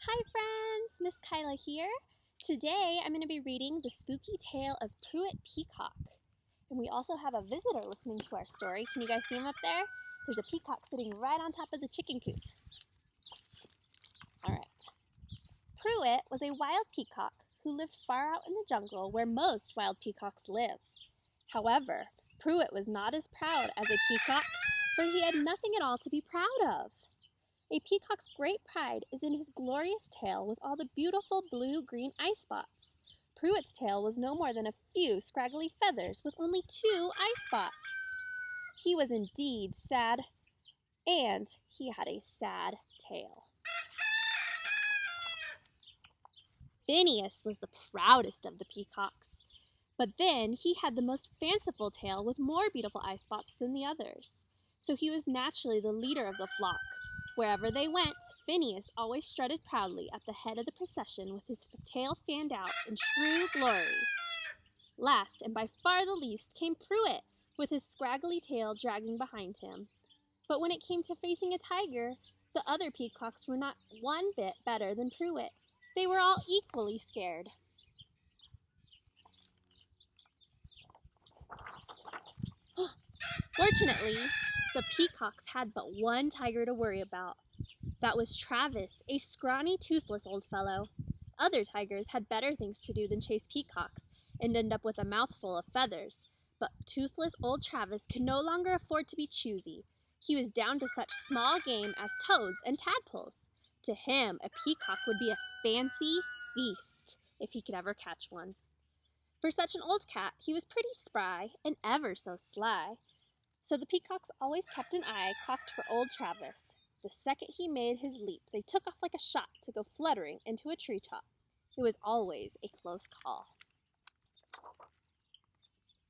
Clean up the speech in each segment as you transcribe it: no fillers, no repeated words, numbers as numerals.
Hi friends, Miss Kyla here. Today I'm going to be reading The Spooky Tale of Prewitt Peacock. And we also have a visitor listening to our story. Can you guys see him up there? There's a peacock sitting right on top of the chicken coop. Alright. Prewitt was a wild peacock who lived far out in the jungle where most wild peacocks live. However, Prewitt was not as proud as a peacock, for he had nothing at all to be proud of. A peacock's great pride is in his glorious tail with all the beautiful blue-green eye spots. Prewitt's tail was no more than a few scraggly feathers with only 2 eye spots. He was indeed sad, and he had a sad tail. Phineas was the proudest of the peacocks, but then he had the most fanciful tail with more beautiful eye spots than the others, so he was naturally the leader of the flock. Wherever they went, Phineas always strutted proudly at the head of the procession with his tail fanned out in true glory. Last, and by far the least, came Prewitt, with his scraggly tail dragging behind him. But when it came to facing a tiger, the other peacocks were not one bit better than Prewitt. They were all equally scared. Fortunately, the peacocks had but one tiger to worry about. That was Travis, a scrawny, toothless old fellow. Other tigers had better things to do than chase peacocks and end up with a mouthful of feathers. But toothless old Travis could no longer afford to be choosy. He was down to such small game as toads and tadpoles. To him, a peacock would be a fancy feast, if he could ever catch one. For such an old cat, he was pretty spry and ever so sly. So the peacocks always kept an eye cocked for old Travis. The second he made his leap, they took off like a shot to go fluttering into a treetop. It was always a close call.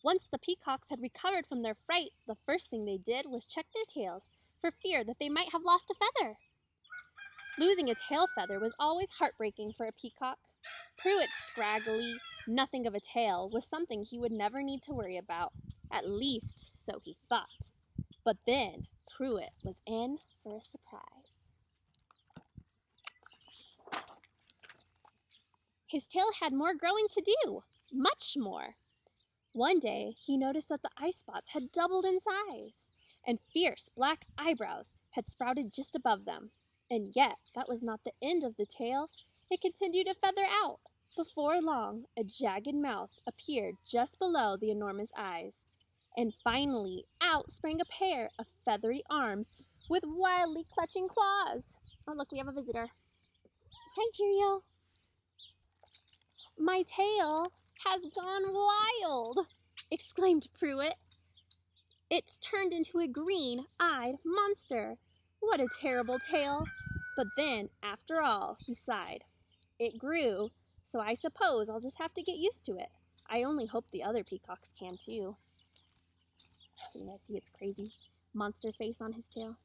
Once the peacocks had recovered from their fright, the first thing they did was check their tails for fear that they might have lost a feather. Losing a tail feather was always heartbreaking for a peacock. Prewitt's scraggly, nothing of a tail was something he would never need to worry about. At least, so he thought. But then, Prewitt was in for a surprise. His tail had more growing to do, much more. One day, he noticed that the eye spots had doubled in size, and fierce black eyebrows had sprouted just above them. And yet, that was not the end of the tail. It continued to feather out. Before long, a jagged mouth appeared just below the enormous eyes. And finally, out sprang a pair of feathery arms with wildly clutching claws. Oh, look, we have a visitor. Hi, Cheerio. My tail has gone wild, exclaimed Prewitt. It's turned into a green-eyed monster. What a terrible tale. But then, after all, he sighed. It grew, so I suppose I'll just have to get used to it. I only hope the other peacocks can, too. Can you guys see its crazy monster face on his tail?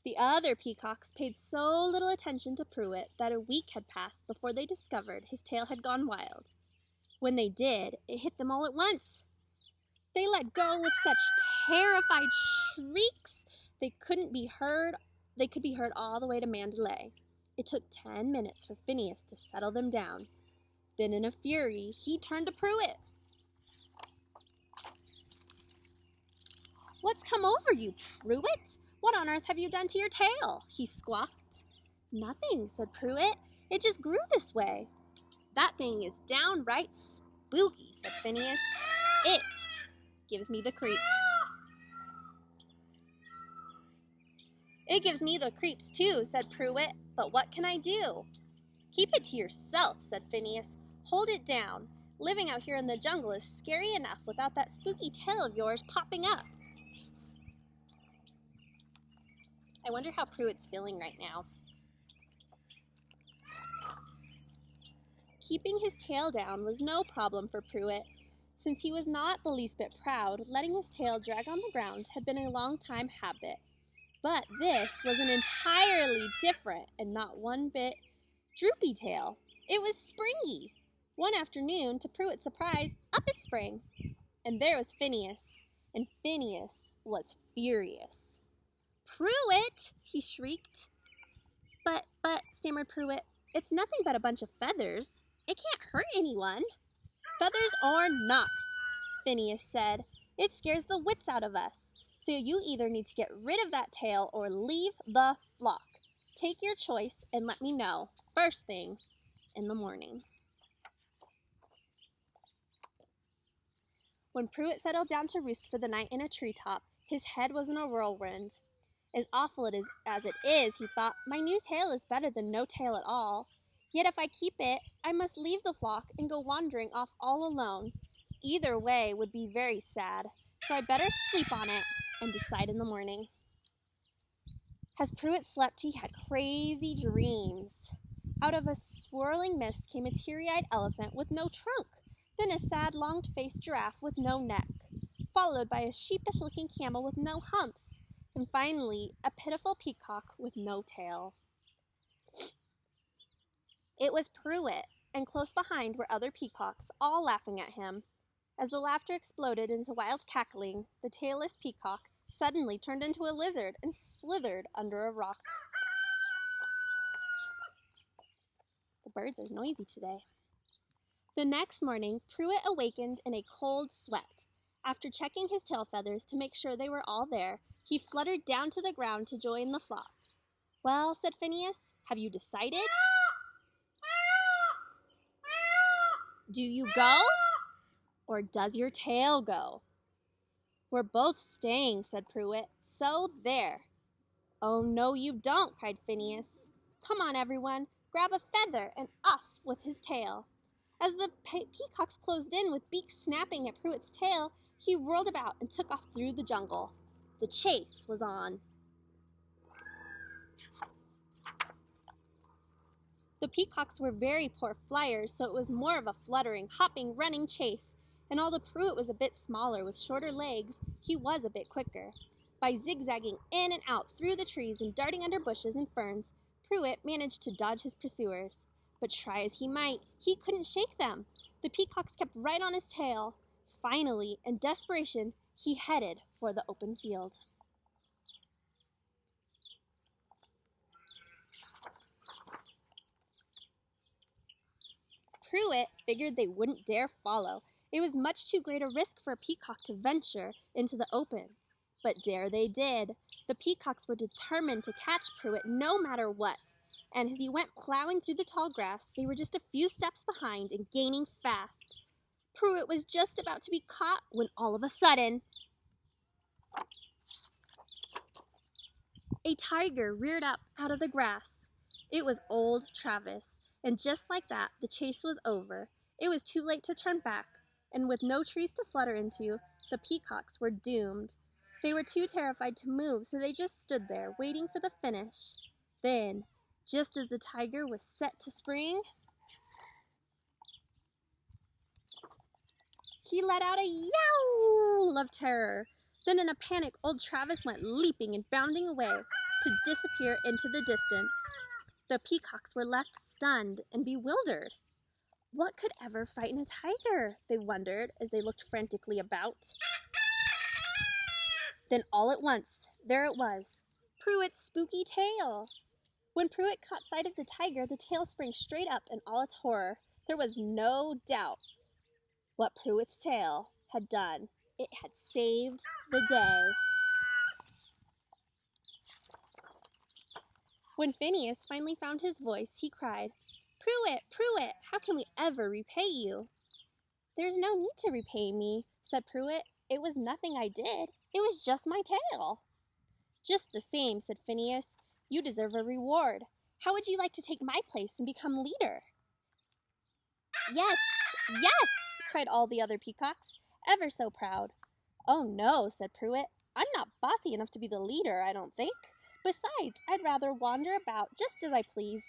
The other peacocks paid so little attention to Prewitt that a week had passed before they discovered his tail had gone wild. When they did, it hit them all at once. They let go with such terrified shrieks they could be heard all the way to Mandalay. It took 10 minutes for Phineas to settle them down. Then in a fury, he turned to Prewitt. What's come over you, Prewitt? What on earth have you done to your tail? He squawked. Nothing, said Prewitt. It just grew this way. That thing is downright spooky, said Phineas. It gives me the creeps. It gives me the creeps too, said Prewitt. But what can I do? Keep it to yourself, said Phineas. Hold it down. Living out here in the jungle is scary enough without that spooky tail of yours popping up. I wonder how Prewitt's feeling right now. Keeping his tail down was no problem for Prewitt. Since he was not the least bit proud, letting his tail drag on the ground had been a long-time habit. But this was an entirely different and not one bit droopy tail. It was springy. One afternoon, to Prewitt's surprise, up it sprang. And there was Phineas. And Phineas was furious. Prewitt, he shrieked. But, stammered Prewitt, it's nothing but a bunch of feathers. It can't hurt anyone. Feathers or not, Phineas said, it scares the wits out of us. So you either need to get rid of that tail or leave the flock. Take your choice and let me know, first thing in the morning. When Prewitt settled down to roost for the night in a treetop, his head was in a whirlwind. As awful as it is, he thought, my new tail is better than no tail at all. Yet if I keep it, I must leave the flock and go wandering off all alone. Either way would be very sad, so I better sleep on it and decide in the morning. As Prewitt slept, he had crazy dreams. Out of a swirling mist came a teary-eyed elephant with no trunk, then a sad, long-faced giraffe with no neck, followed by a sheepish-looking camel with no humps, and finally a pitiful peacock with no tail. It was Prewitt, and close behind were other peacocks, all laughing at him. As the laughter exploded into wild cackling, the tailless peacock suddenly turned into a lizard and slithered under a rock. The birds are noisy today. The next morning, Prewitt awakened in a cold sweat. After checking his tail feathers to make sure they were all there, he fluttered down to the ground to join the flock. Well, said Phineas, have you decided? Do you go? Or does your tail go? We're both staying, said Prewitt. So there. Oh, no, you don't, cried Phineas. Come on, everyone, grab a feather and off with his tail. As the peacocks closed in with beaks snapping at Prewitt's tail, he whirled about and took off through the jungle. The chase was on. The peacocks were very poor flyers, so it was more of a fluttering, hopping, running chase, and although Prewitt was a bit smaller with shorter legs, he was a bit quicker. By zigzagging in and out through the trees and darting under bushes and ferns, Prewitt managed to dodge his pursuers. But try as he might, he couldn't shake them. The peacocks kept right on his tail. Finally, in desperation, he headed for the open field. Prewitt figured they wouldn't dare follow. It was much too great a risk for a peacock to venture into the open. But dare they did. The peacocks were determined to catch Prewitt no matter what. And as he went plowing through the tall grass, they were just a few steps behind and gaining fast. Prewitt was just about to be caught when all of a sudden, a tiger reared up out of the grass. It was old Travis, and just like that, the chase was over. It was too late to turn back, and with no trees to flutter into, the peacocks were doomed. They were too terrified to move, so they just stood there, waiting for the finish. Then, just as the tiger was set to spring, he let out a yowl of terror. Then in a panic, old Travis went leaping and bounding away to disappear into the distance. The peacocks were left stunned and bewildered. What could ever frighten a tiger? They wondered as they looked frantically about. Then all at once, there it was, Prewitt's spooky tail. When Prewitt caught sight of the tiger, the tail sprang straight up in all its horror. There was no doubt what Prewitt's tail had done. It had saved the day. When Phineas finally found his voice, he cried, Prewitt, Prewitt, how can we ever repay you? There's no need to repay me, said Prewitt. It was nothing I did. It was just my tail. Just the same, said Phineas. You deserve a reward. How would you like to take my place and become leader? Yes, yes, cried all the other peacocks, ever so proud. Oh no, said Prewitt. I'm not bossy enough to be the leader, I don't think. Besides, I'd rather wander about just as I please.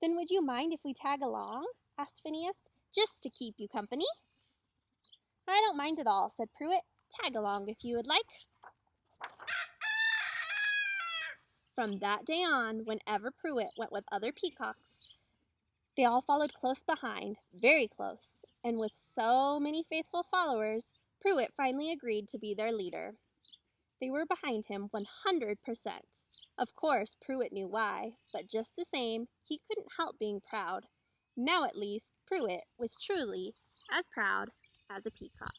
Then would you mind if we tag along? Asked Phineas, just to keep you company. I don't mind at all, said Prewitt. Tag along if you would like. From that day on, whenever Prewitt went with other peacocks, they all followed close behind, very close, and with so many faithful followers, Prewitt finally agreed to be their leader. they were behind him 100%. Of course, Prewitt knew why, but just the same, he couldn't help being proud. Now at least, Prewitt was truly as proud as a peacock.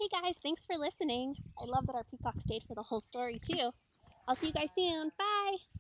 Hey guys, thanks for listening. I love that our peacock stayed for the whole story too. I'll see you guys soon. Bye!